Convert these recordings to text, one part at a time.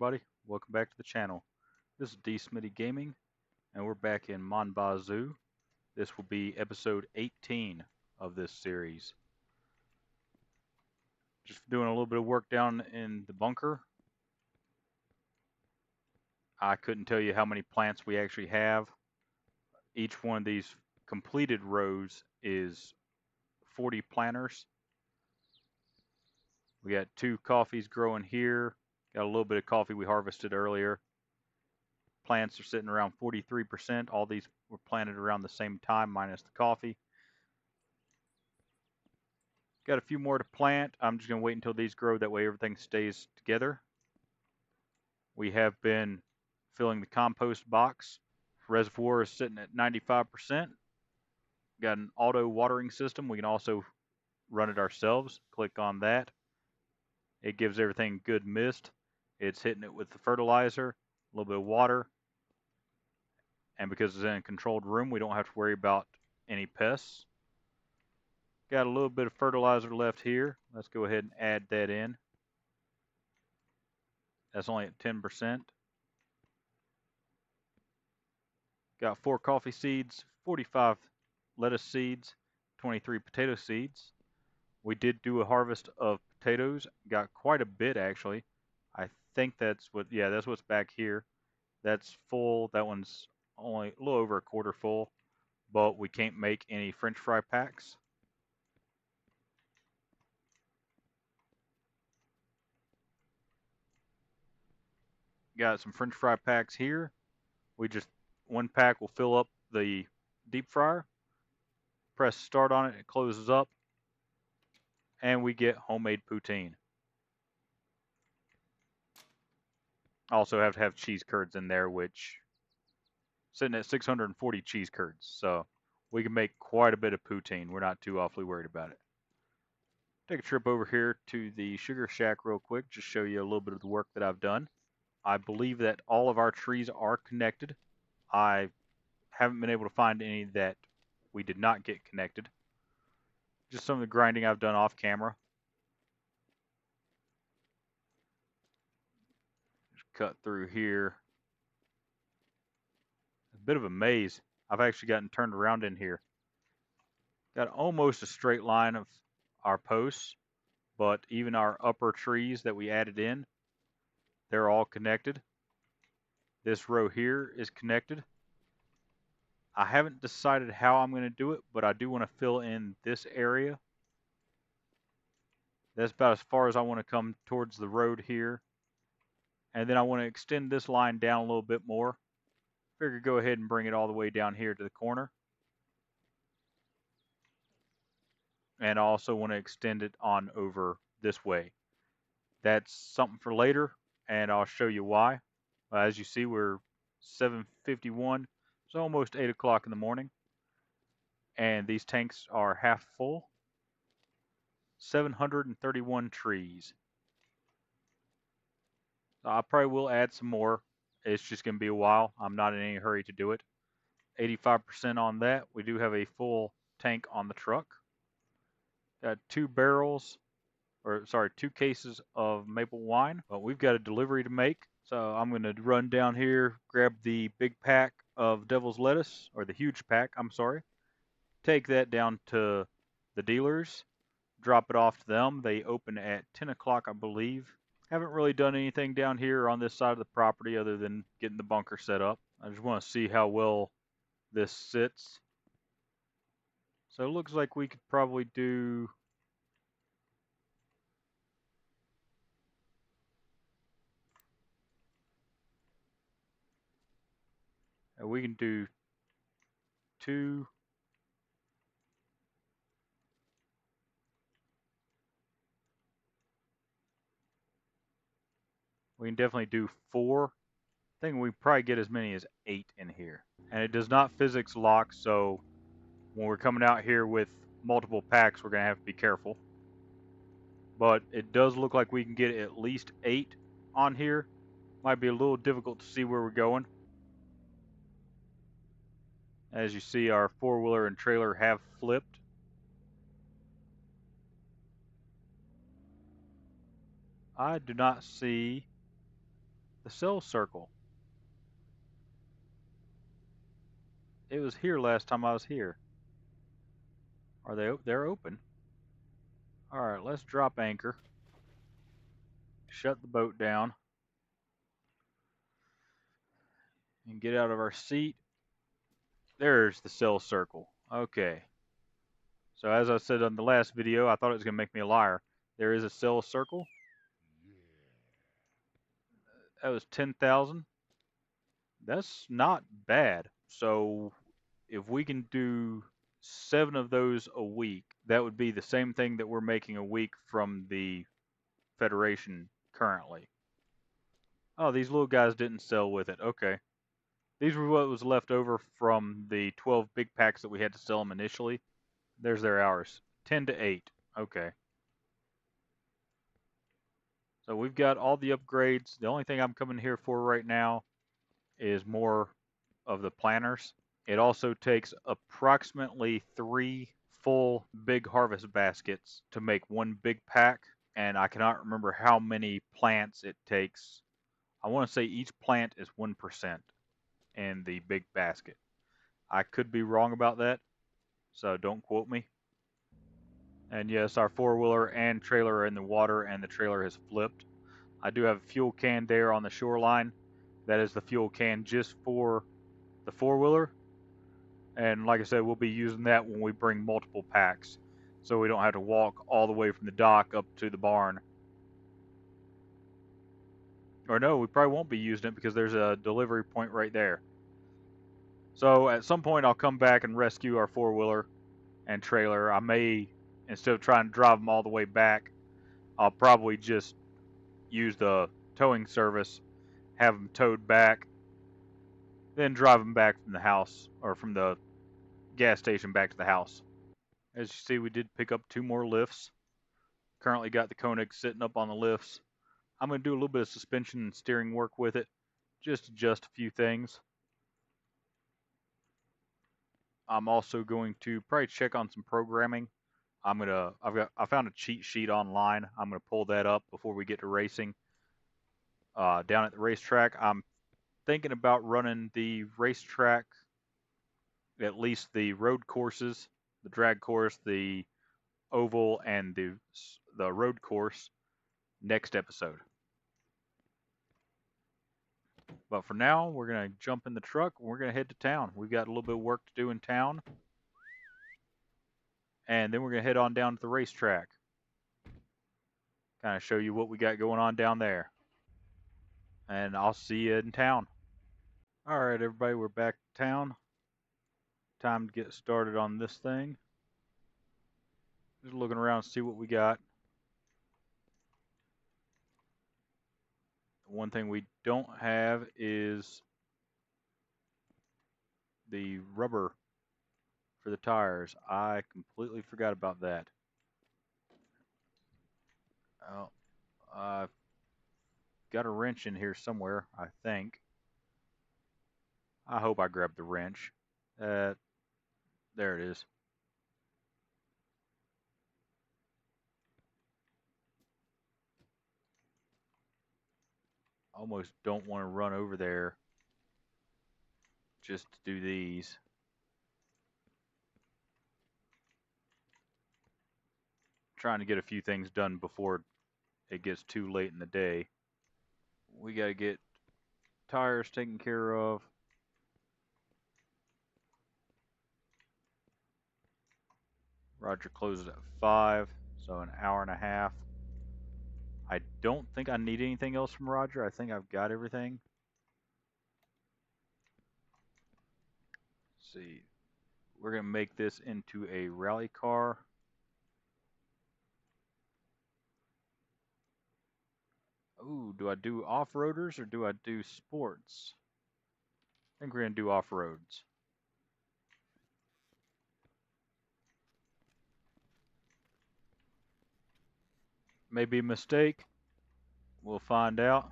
everybody, welcome back to the channel. This is D Smitty Gaming, and we're back in Mon Bazou. This will be episode 18 of this series. Just doing a little bit of work down in the bunker. I couldn't tell you how many plants we actually have. Each one of these completed rows is 40 planters. We got 2 coffees growing here. Got a little bit of coffee we harvested earlier. Plants are sitting around 43%. All these were planted around the same time, minus the coffee. Got a few more to plant. I'm just going to wait until these grow. That way everything stays together. We have been filling the compost box. Reservoir is sitting at 95%. Got an auto watering system. We can also run it ourselves. Click on that. It gives everything good mist. It's hitting it with the fertilizer, a little bit of water. And because it's in a controlled room, we don't have to worry about any pests. Got a little bit of fertilizer left here. Let's go ahead and add that in. That's only at 10%. Got 4 coffee seeds, 45 lettuce seeds, 23 potato seeds. We did do a harvest of potatoes. Got quite a bit actually. I think that's what's back here. That's full. That one's only a little over a quarter full, but we can't make any French fry packs. Got some French fry packs here. One pack will fill up the deep fryer. Press start on it, it closes up, and we get homemade poutine. Also have to have cheese curds in there, which sitting at 640 cheese curds, so we can make quite a bit of poutine. We're not too awfully worried about it. Take a trip over here to the sugar shack real quick, just show you a little bit of the work that I've done. I believe that all of our trees are connected. I haven't been able to find any that we did not get connected. Just some of the grinding I've done off camera. Just cut through here. A bit of a maze. I've actually gotten turned around in here. Got almost a straight line of our posts, but even our upper trees that we added in, they're all connected. This row here is connected. I haven't decided how I'm going to do it, but I do want to fill in this area. That's about as far as I want to come towards the road here. And then I want to extend this line down a little bit more. Figure go ahead and bring it all the way down here to the corner. And I also want to extend it on over this way. That's something for later, and I'll show you why. As you see, we're 7:51. It's almost 8 o'clock in the morning. And these tanks are half full. 731 trees. So I probably will add some more. It's just going to be a while. I'm not in any hurry to do it. 85% on that. We do have a full tank on the truck. Got 2 cases of maple wine. But we've got a delivery to make. So I'm going to run down here, grab the big pack of devil's lettuce, or the huge pack, I'm sorry. Take that down to the dealers, drop it off to them. They open at 10 o'clock, I believe. Haven't really done anything down here on this side of the property other than getting the bunker set up. I just want to see how well this sits. So it looks like we could probably do we can do 2. We can definitely do 4. I think we probably get as many as 8 in here. And it does not physics lock, so when we're coming out here with multiple packs, we're going to have to be careful. But it does look like we can get at least 8 on here. Might be a little difficult to see where we're going. As you see, our 4-wheeler and trailer have flipped. I do not see The cell circle. It was here last time I was here. Are they? They're open. All right, let's drop anchor. Shut the boat down and get out of our seat. There's the cell circle. Okay. So as I said on the last video, I thought it was going to make me a liar. There is a cell circle. That was 10,000. That's not bad. So if we can do 7 of those a week, that would be the same thing that we're making a week from the Federation currently. Oh, these little guys didn't sell with it. Okay. These were what was left over from the 12 big packs that we had to sell them initially. There's their hours. 10 to 8. Okay. So we've got all the upgrades. The only thing I'm coming here for right now is more of the planters. It also takes approximately 3 full big harvest baskets to make one big pack, and I cannot remember how many plants it takes. I want to say each plant is 1% in the big basket. I could be wrong about that, so don't quote me. And yes, our four-wheeler and trailer are in the water, and the trailer has flipped. I do have a fuel can there on the shoreline. That is the fuel can just for the four-wheeler. And like I said, we'll be using that when we bring multiple packs, so we don't have to walk all the way from the dock up to the barn. Or no, we probably won't be using it because there's a delivery point right there. So at some point I'll come back and rescue our four-wheeler and trailer. I may, instead of trying to drive them all the way back, I'll probably just use the towing service, have them towed back, then drive them back from the house, or from the gas station back to the house. As you see, we did pick up 2 more lifts. Currently got the Koenig sitting up on the lifts. I'm going to do a little bit of suspension and steering work with it, just adjust a few things. I'm also going to probably check on some programming. I found a cheat sheet online. I'm gonna pull that up before we get to racing. Down at the racetrack, I'm thinking about running the racetrack, at least the road courses, the drag course, the oval, and the road course next episode. But for now, we're gonna jump in the truck and we're gonna head to town. We've got a little bit of work to do in town, and then we're gonna head on down to the racetrack. Kind of show you what we got going on down there. And I'll see you in town. Alright everybody, we're back to town. Time to get started on this thing. Just looking around to see what we got. One thing we don't have is the rubber for the tires. I completely forgot about that. Oh, I've got a wrench in here somewhere, I think. I hope I grabbed the wrench. There it is. Almost don't want to run over there just to do these. Trying to get a few things done before it gets too late in the day. We got to get tires taken care of. Roger closes at 5, so an hour and a half. I don't think I need anything else from Roger. I think I've got everything. Let's see. We're going to make this into a rally car. Ooh, do I do off-roaders or do I do sports? I think we're going to do off-roads. Maybe a mistake. We'll find out.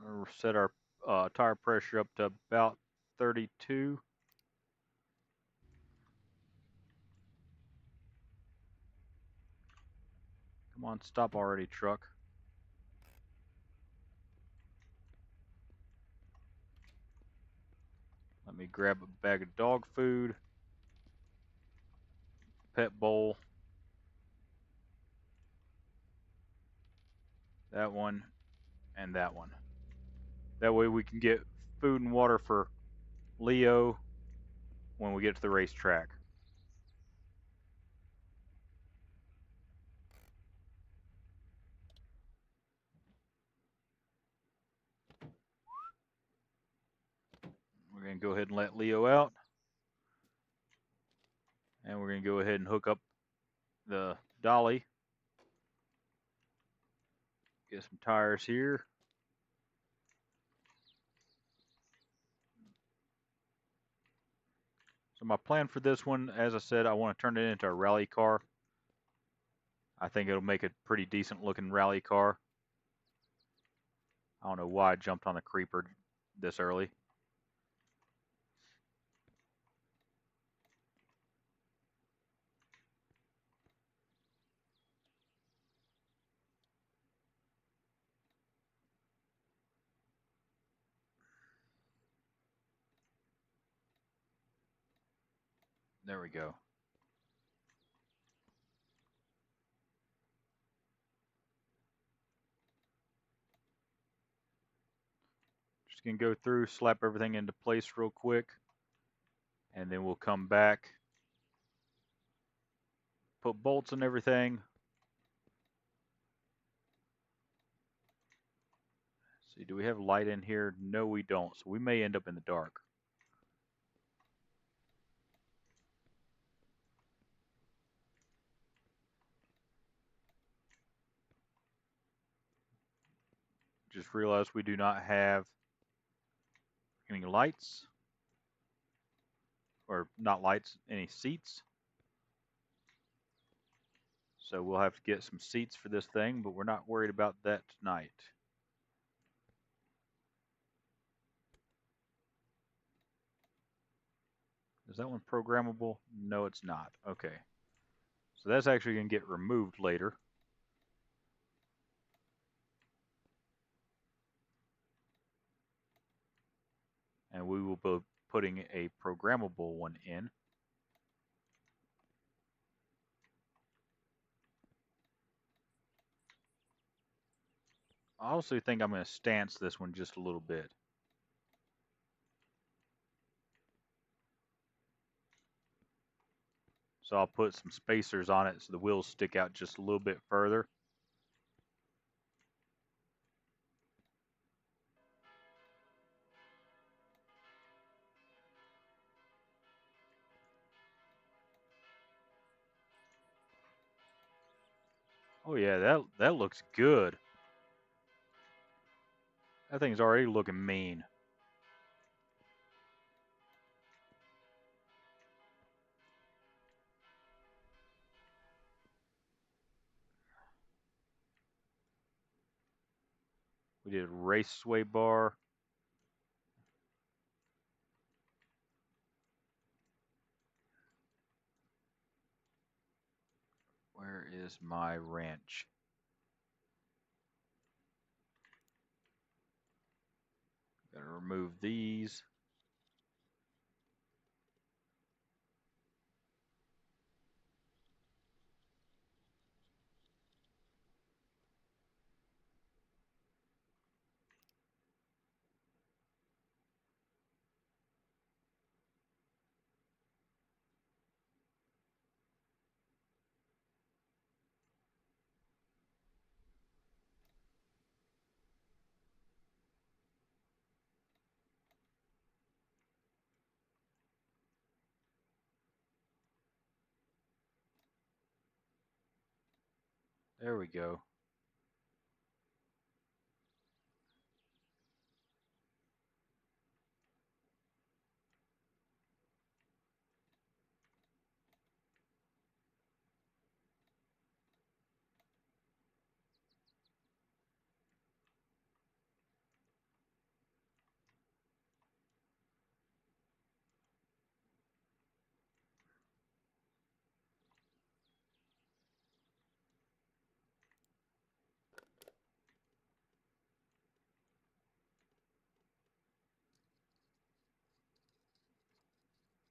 We'll set our tire pressure up to about 32. Come on, stop already, truck. Let me grab a bag of dog food, pet bowl, that one, and that one. That way we can get food and water for Leo when we get to the racetrack. We're going to go ahead and let Leo out. And we're going to go ahead and hook up the dolly. Get some tires here. So my plan for this one, as I said, I want to turn it into a rally car. I think it'll make a pretty decent looking rally car. I don't know why I jumped on the creeper this early. There we go. Just going to go through, slap everything into place real quick. And then we'll come back, put bolts and everything. See, do we have light in here? No, we don't. So we may end up in the dark. Just realized we do not have any lights. Or not lights, any seats. So we'll have to get some seats for this thing, but we're not worried about that tonight. Is that one programmable? No, it's not. Okay. So that's actually going to get removed later. And we will be putting a programmable one in. I also think I'm going to stance this one just a little bit. So I'll put some spacers on it so the wheels stick out just a little bit further. Oh yeah, that looks good. That thing's already looking mean. We did a race sway bar. Where is my wrench? Gotta remove these. There we go.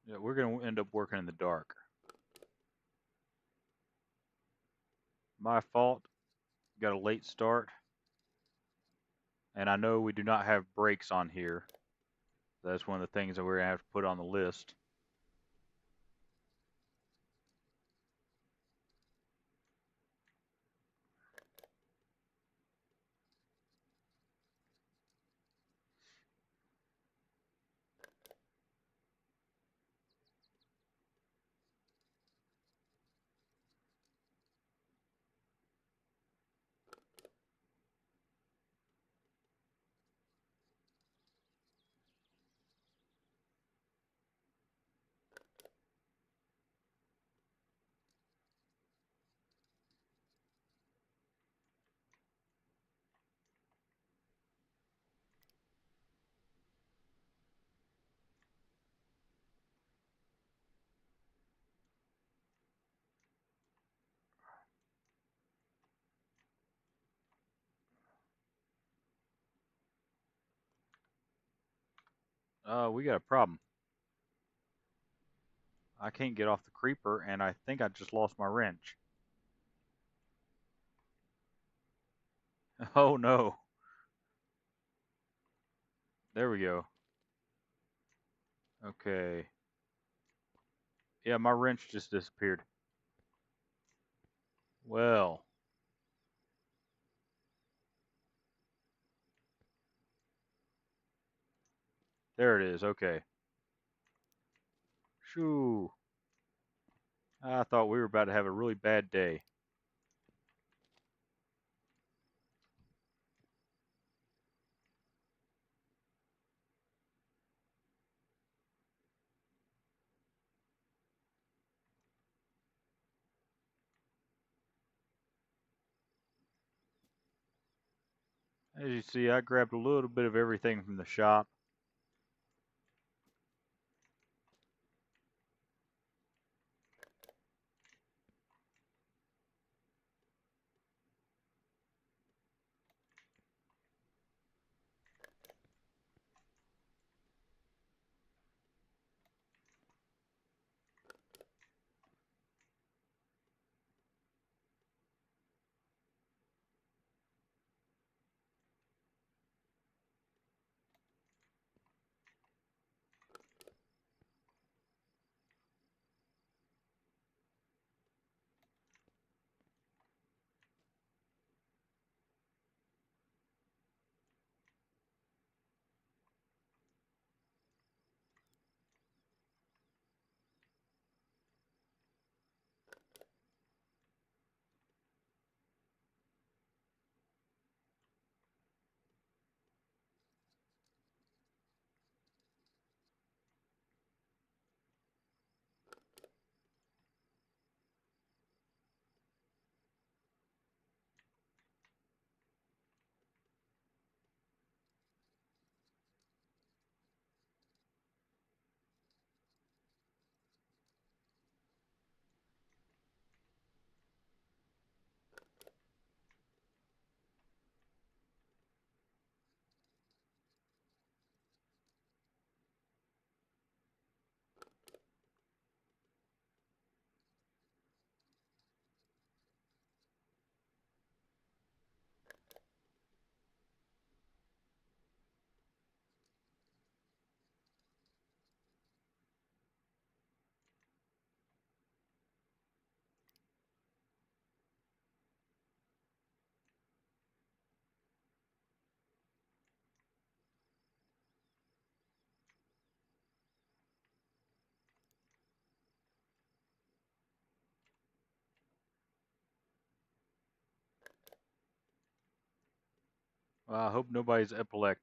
Yeah, we're going to end up working in the dark. My fault. Got a late start. And I know we do not have brakes on here. That's one of the things that we're going to have to put on the list. We got a problem. I can't get off the creeper, and I think I just lost my wrench. Oh no. There we go. Okay. Yeah, my wrench just disappeared. Well, there it is. Okay. Shoo. I thought we were about to have a really bad day. As you see, I grabbed a little bit of everything from the shop. Well, I hope nobody's epileptic.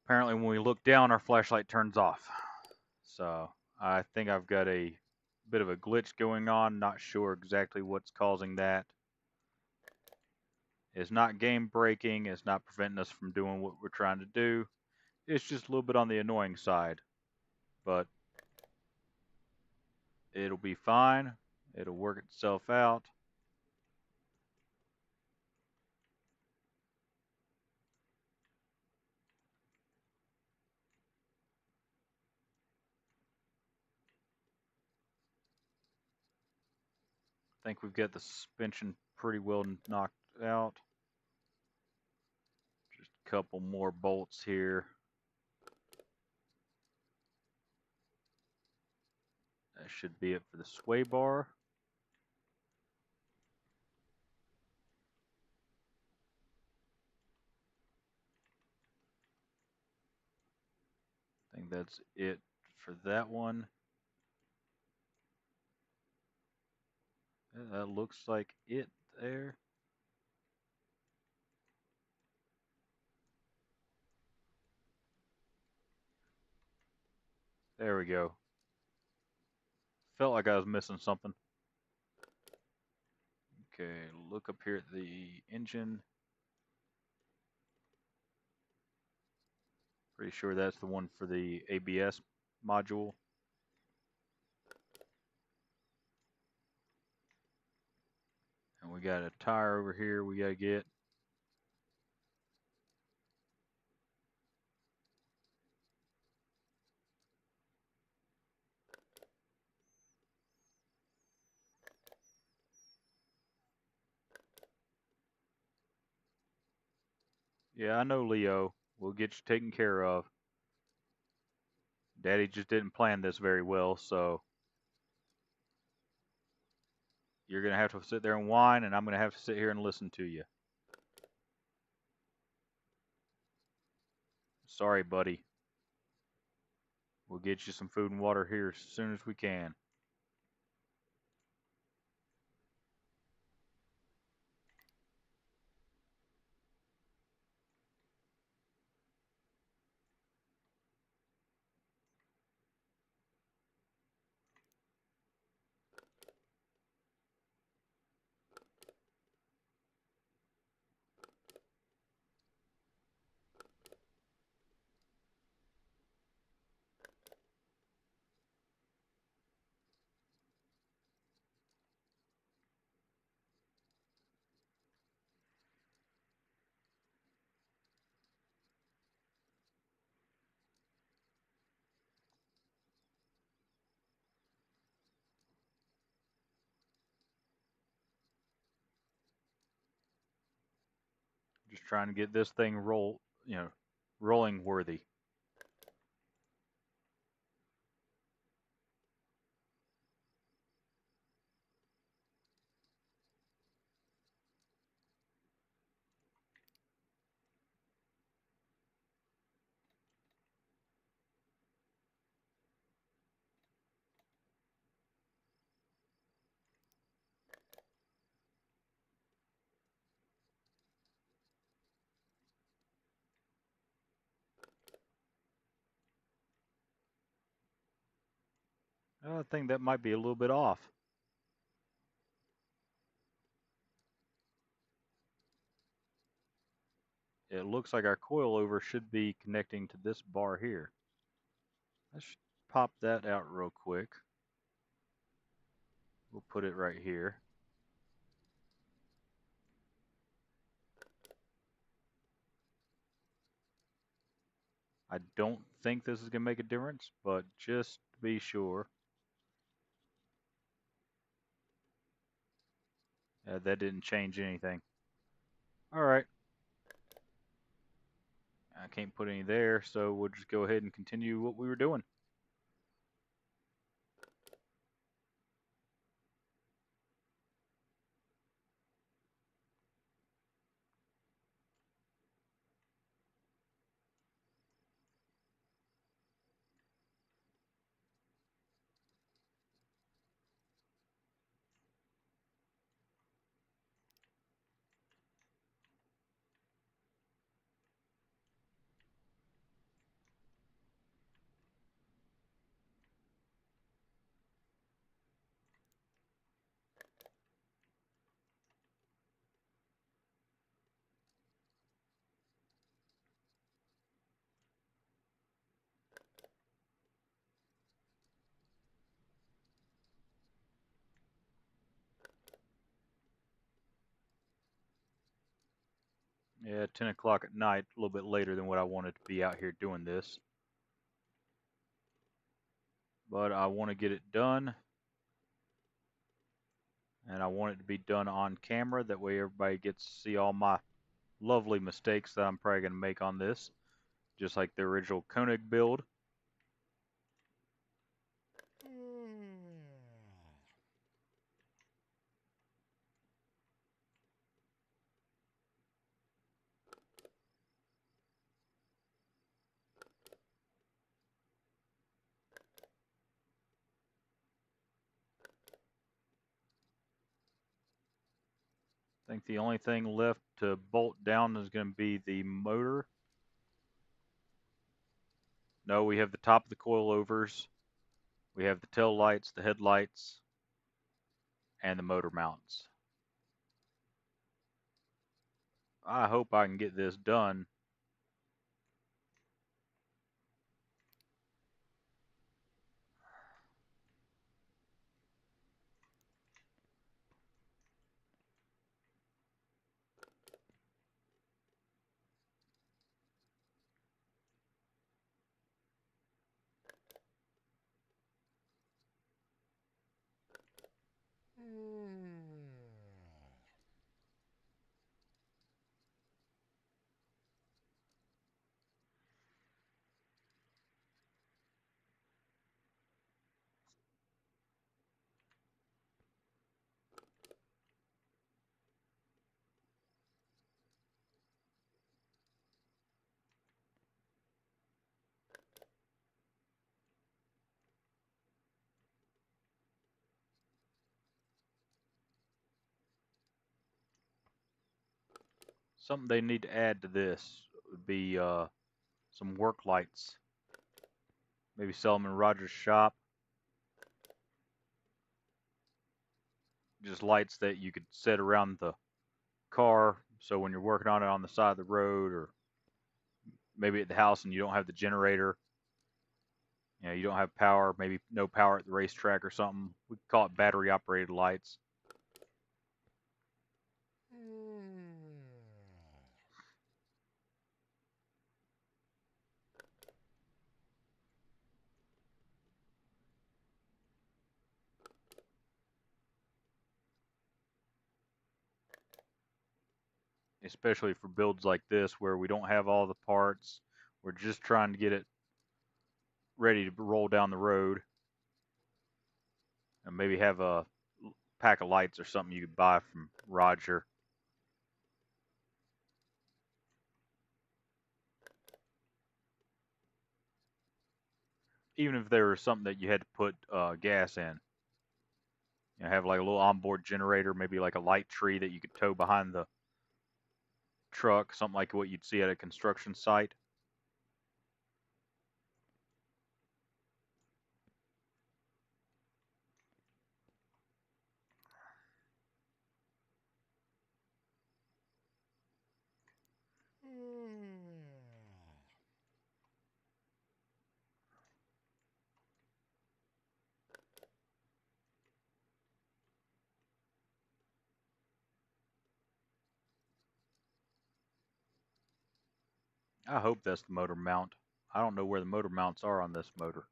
Apparently, when we look down, our flashlight turns off. So I think I've got a bit of a glitch going on. Not sure exactly what's causing that. It's not game breaking. It's not preventing us from doing what we're trying to do. It's just a little bit on the annoying side. But it'll be fine. It'll work itself out. think we've got the suspension pretty well knocked out. Just a couple more bolts here. That should be it for the sway bar. I think that's it for that one. That looks like it there. There we go. Felt like I was missing something. Okay, look up here at the engine. Pretty sure that's the one for the ABS module. And we got a tire over here we gotta get. Yeah, I know, Leo. We'll get you taken care of. Daddy just didn't plan this very well, so you're gonna have to sit there and whine, and I'm gonna have to sit here and listen to you. Sorry, buddy. We'll get you some food and water here as soon as we can. Just trying to get this thing rolling worthy. I think that might be a little bit off. It looks like our coilover should be connecting to this bar here. Let's pop that out real quick. We'll put it right here. I don't think this is going to make a difference, but just to be sure. That didn't change anything. All right. I can't put any there, so we'll just go ahead and continue what we were doing. Yeah, 10 o'clock at night, a little bit later than what I wanted to be out here doing this. But I want to get it done. And I want it to be done on camera. That way everybody gets to see all my lovely mistakes that I'm probably going to make on this. Just like the original Koenig build. I think the only thing left to bolt down is going to be the motor. No, we have the top of the coilovers. We have the tail lights, the headlights, and the motor mounts. I hope I can get this done. Something they need to add to this would be some work lights. Maybe sell them in Roger's shop. Just lights that you could set around the car, so when you're working on it on the side of the road, or maybe at the house and you don't have the generator, you don't have power, maybe no power at the racetrack or something. We call it battery operated lights. Especially for builds like this where we don't have all the parts. We're just trying to get it ready to roll down the road, and maybe have a pack of lights or something you could buy from Roger. Even if there was something that you had to put gas in. Have like a little onboard generator, maybe like a light tree that you could tow behind the truck, something like what you'd see at a construction site. I hope that's the motor mount. I don't know where the motor mounts are on this motor.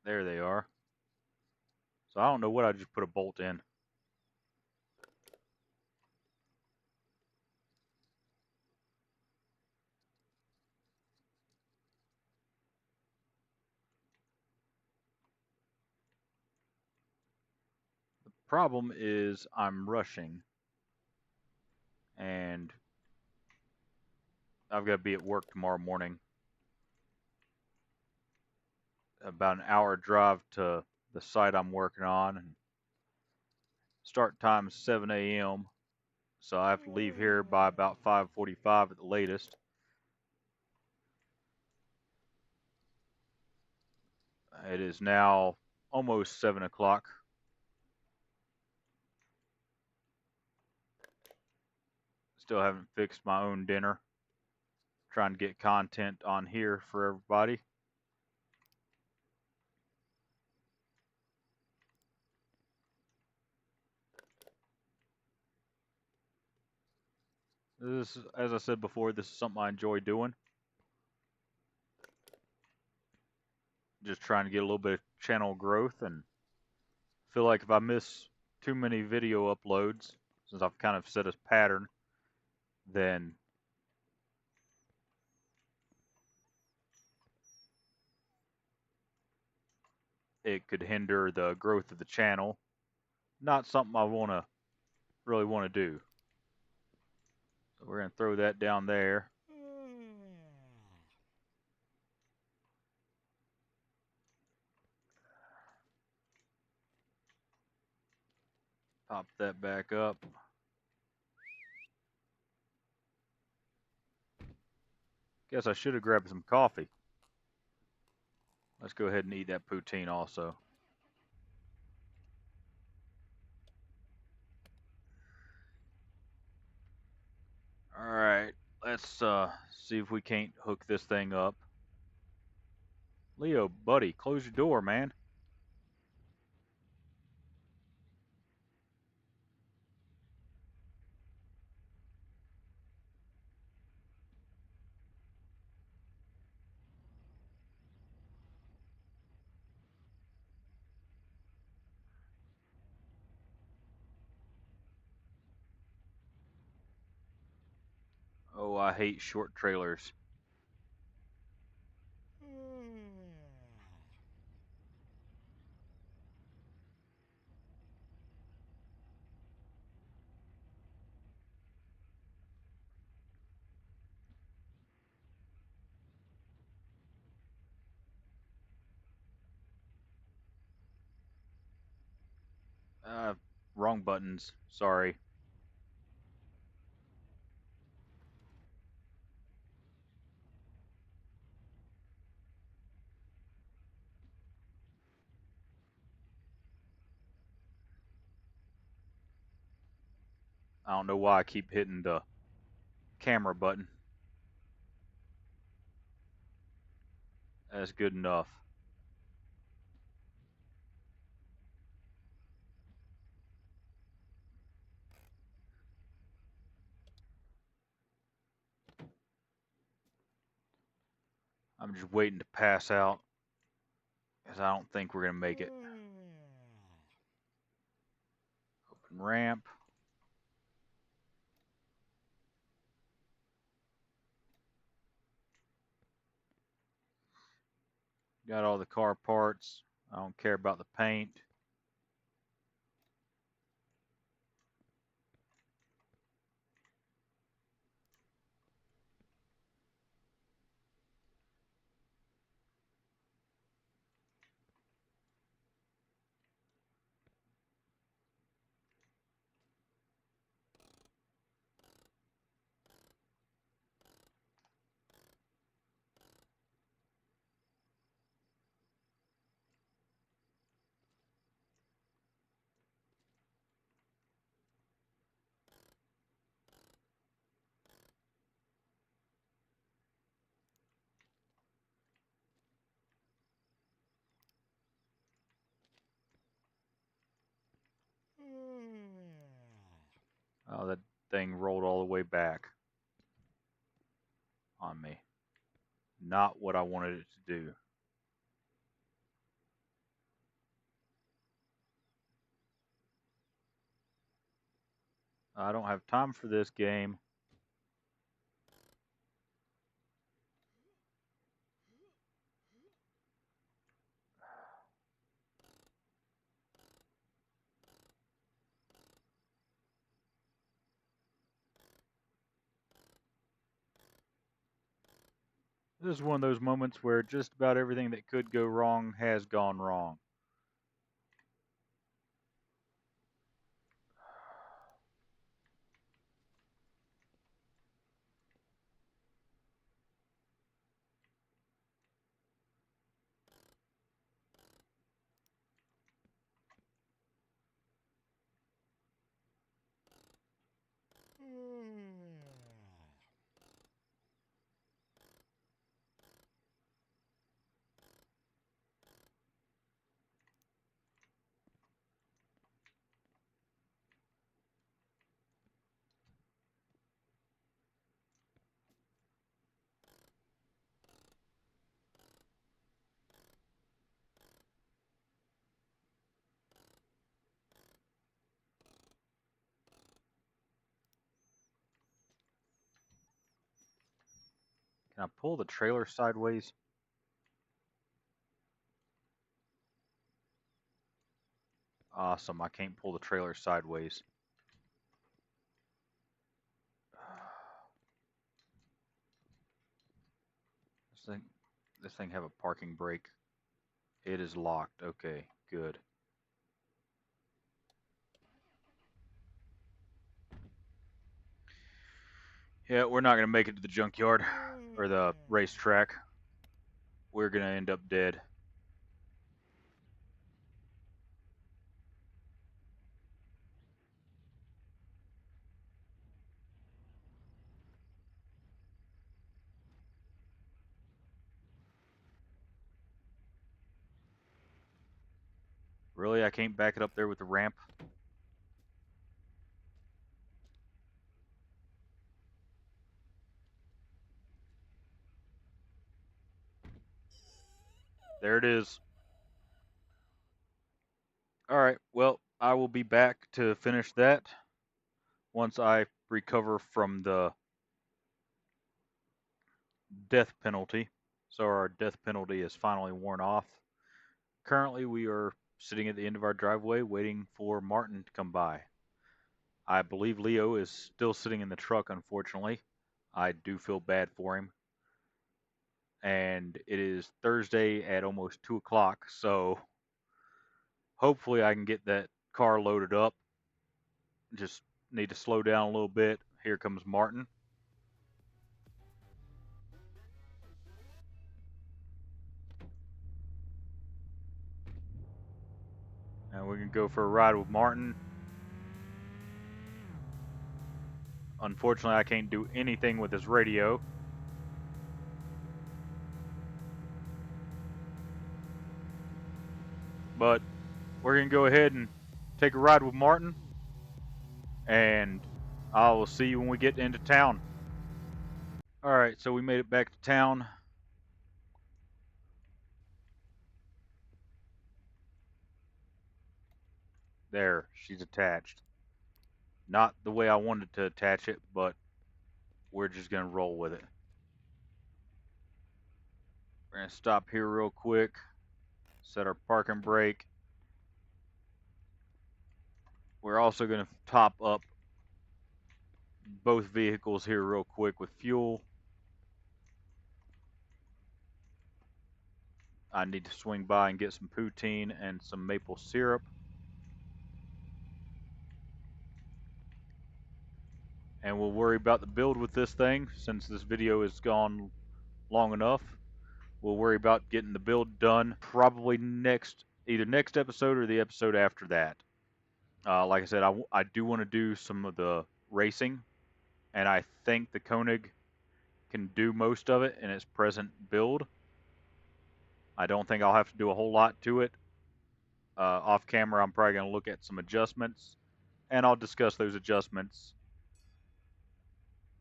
There they are. So I don't know what I just put a bolt in. The problem is I'm rushing, and I've got to be at work tomorrow morning. About an hour drive to the site I'm working on, and start time is 7 a.m. So I have to leave here by about 5:45 at the latest. It is now almost 7 o'clock. Still haven't fixed my own dinner. Trying to get content on here for everybody. This, as I said before, this is something I enjoy doing. Just trying to get a little bit of channel growth, and feel like if I miss too many video uploads, since I've kind of set a pattern, then it could hinder the growth of the channel. Not something I really want to do. So we're going to throw that down there. Pop that back up. Guess I should have grabbed some coffee. Let's go ahead and eat that poutine also. Alright, let's see if we can't hook this thing up. Leo, buddy, close your door, man. Oh, I hate short trailers. Uh, Wrong buttons. Sorry. I don't know why I keep hitting the camera button. That's good enough. I'm just waiting to pass out, because I don't think we're going to make it. Open ramp. Got all the car parts. I don't care about the paint. Oh, that thing rolled all the way back on me. Not what I wanted it to do. I don't have time for this game. This is one of those moments where just about everything that could go wrong has gone wrong. Can I pull the trailer sideways? Awesome, I can't pull the trailer sideways. This thing have a parking brake. It is locked. Okay, good. Yeah, we're not gonna make it to the junkyard or the racetrack. We're gonna end up dead. Really, I can't back it up there with the ramp? There it is. Alright, well, I will be back to finish that once I recover from the death penalty. So our death penalty is finally worn off. Currently, we are sitting at the end of our driveway waiting for Martin to come by. I believe Leo is still sitting in the truck, unfortunately. I do feel bad for him. And it is Thursday at almost 2 o'clock, so hopefully I can get that car loaded up. Just need to slow down a little bit. Here comes Martin. And we can go for a ride with Martin. Unfortunately, I can't do anything with his radio. But we're going to go ahead and take a ride with Martin. And I will see you when we get into town. Alright, so we made it back to town. There, she's attached. Not the way I wanted to attach it, but we're just going to roll with it. We're going to stop here real quick, set our parking brake. We're also going to top up both vehicles here real quick with fuel. I need to swing by and get some poutine and some maple syrup. And we'll worry about the build with this thing since this video has gone long enough. We'll worry about getting the build done probably either next episode or the episode after that. Like I said, I do want to do some of the racing, and I think the Koenig can do most of it in its present build. I don't think I'll have to do a whole lot to it. Off camera, I'm probably going to look at some adjustments, and I'll discuss those adjustments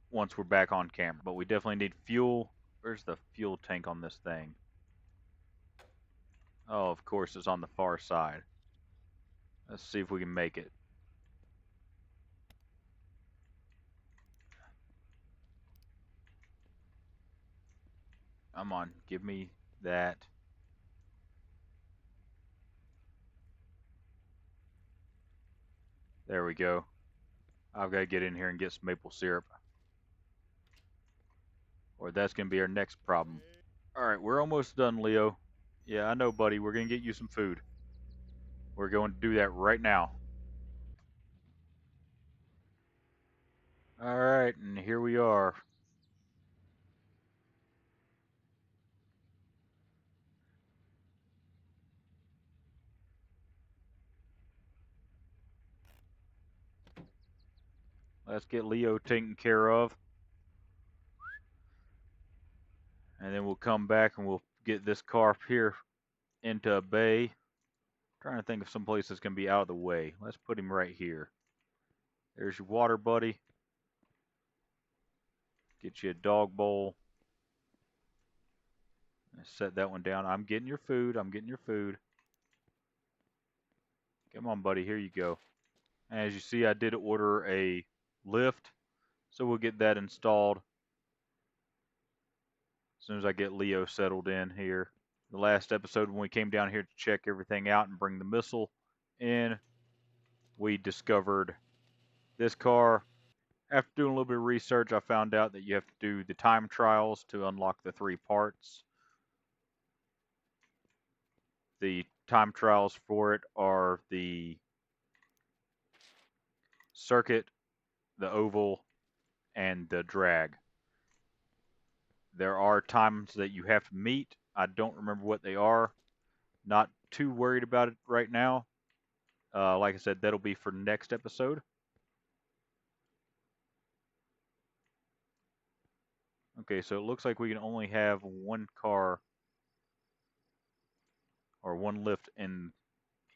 once we're back on camera. But we definitely need fuel. Where's the fuel tank on this thing? Oh, of course, it's on the far side. Let's see if we can make it. Come on, give me that. There we go. I've got to get in here and get some maple syrup, or that's going to be our next problem. Alright, we're almost done, Leo. Yeah, I know, buddy. We're going to get you some food. We're going to do that right now. Alright, and here we are. Let's get Leo taken care of. And then we'll come back and we'll get this car up here into a bay. I'm trying to think of some place that's going to be out of the way. Let's put him right here. There's your water, buddy. Get you a dog bowl. Set that one down. I'm getting your food. I'm getting your food. Come on, buddy. Here you go. As you see, I did order a lift, so we'll get that installed. soon as I get Leo settled in here. The last episode when we came down here to check everything out and bring the missile in, we discovered this car. After doing a little bit of research, I found out that you have to do the time trials to unlock the 3 parts. The time trials for it are the circuit, the oval, and the drag. There are times that you have to meet. I don't remember what they are. Not too worried about it right now. Like I said, that'll be for next episode. Okay, so it looks like we can only have one car or one lift in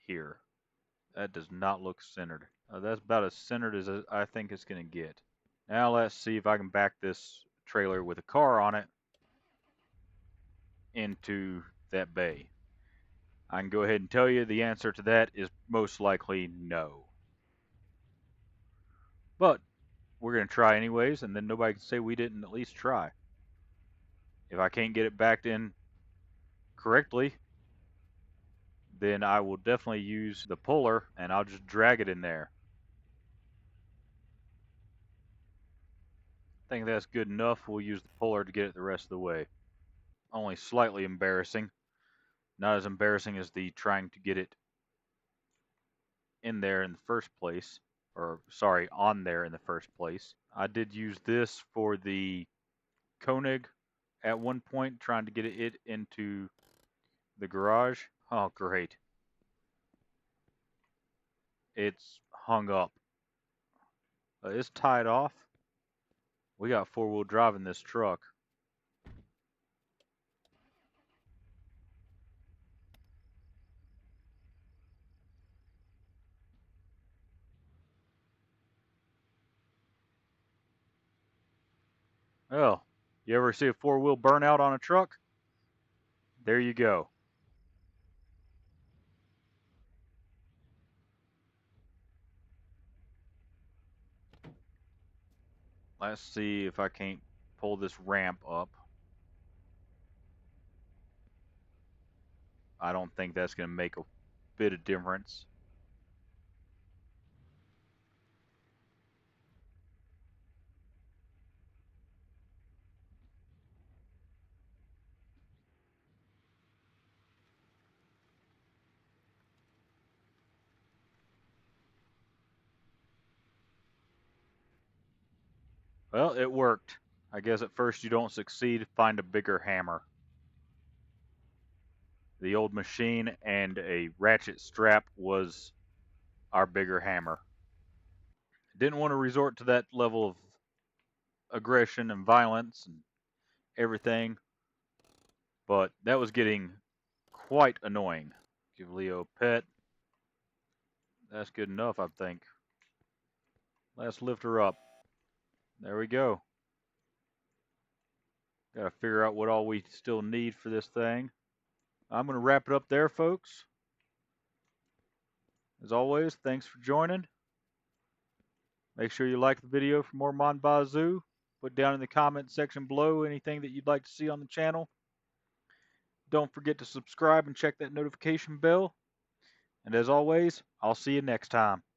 here. That does not look centered. That's about as centered as I think it's going to get. Now let's see if I can back this trailer with a car on it into that bay. I can go ahead and tell you the answer to that is most likely no. But we're going to try anyways, and then nobody can say we didn't at least try. If I can't get it backed in correctly, then I will definitely use the puller and I'll just drag it in there. I think that's good enough. We'll use the puller to get it the rest of the way. Only slightly embarrassing. Not as embarrassing as the trying to get it in there in the first place. Or, sorry, on there in the first place. I did use this for the Koenig at one point, trying to get it into the garage. Oh, great. It's hung up. It's tied off. We got 4-wheel drive in this truck. Oh, you ever see a 4-wheel burnout on a truck? There you go. Let's see if I can't pull this ramp up. I don't think that's going to make a bit of difference. Well, it worked. I guess at first you don't succeed, find a bigger hammer. The old machine and a ratchet strap was our bigger hammer. Didn't want to resort to that level of aggression and violence and everything, but that was getting quite annoying. Give Leo a pet. That's good enough, I think. Let's lift her up. There we go. Got to figure out what all we still need for this thing. I'm going to wrap it up there, folks. As always, thanks for joining. Make sure you like the video for more Mon Bazou. Put down in the comment section below anything that you'd like to see on the channel. Don't forget to subscribe and check that notification bell. And as always, I'll see you next time.